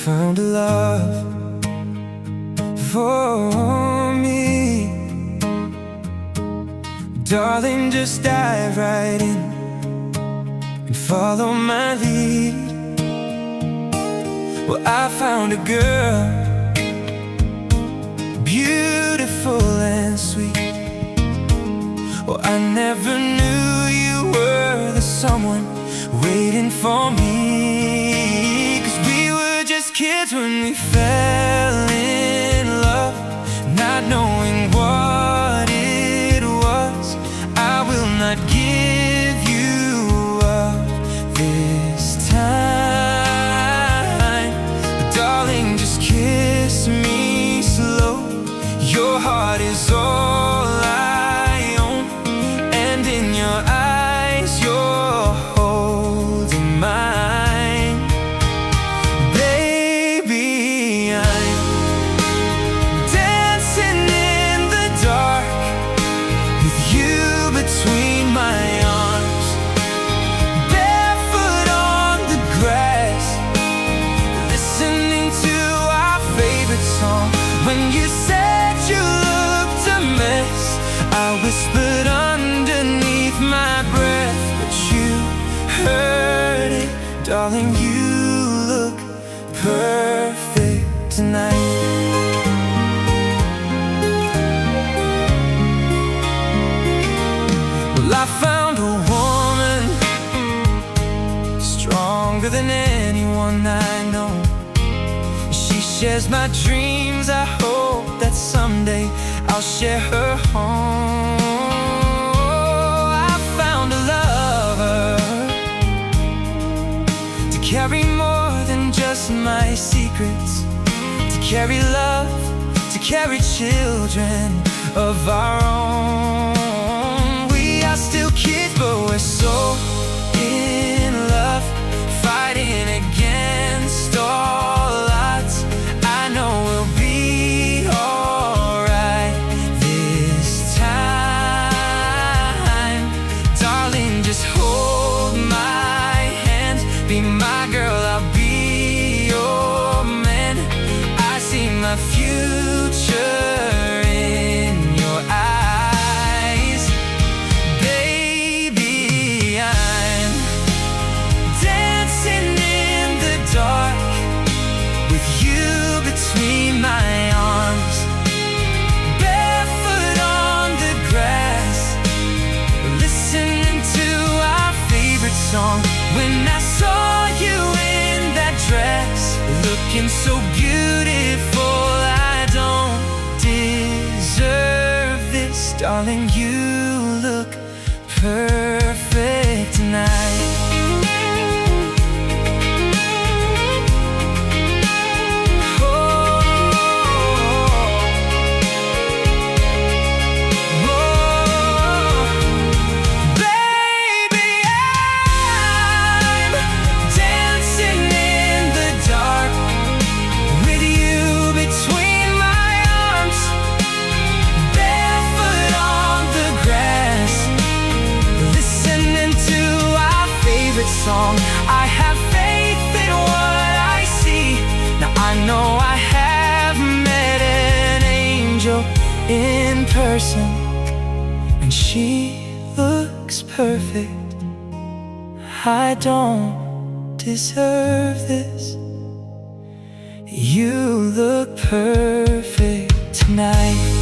found a love for me. Darling, just dive right in and follow my lead. Well, I found a girl, beautiful and sweet. Well, I never knew you were the someone waiting for me. 'Cause we were just kids when we fell in love, not knowing what it was. I will not give you up this time, but darling, just kiss me slow. Your heart is all I own, and in your eyes you're holding mine. Baby, I'm dancing in the dark with you between my arms, barefoot on the grass, listening to our favorite song. When you said you looked a mess, I whispered underneath my breath, but you heard it. Darling, you look perfect tonight. Well, I found a woman stronger than anyone I know. She shares my dreams. I hope that someday I'll share her home. I found a lover to carry more than just my secrets, to carry love, to carry children of our own. We are still kids, but we're so in love, fighting against all odds. I know we'll be alright this time. Darling, just hold my hand, be my girl, I'll be your man. I see my future in your eyes. Baby, I'm dancing in the dark with you between my arms, barefoot on the grass, listening to our favorite song. When I saw you in that dress, looking so beautiful, I don't deserve this. Darling, you look perfect tonight. Song. I have faith in what I see. Now I know I have met an angel in person, and she looks perfect. I don't deserve this. You look perfect tonight.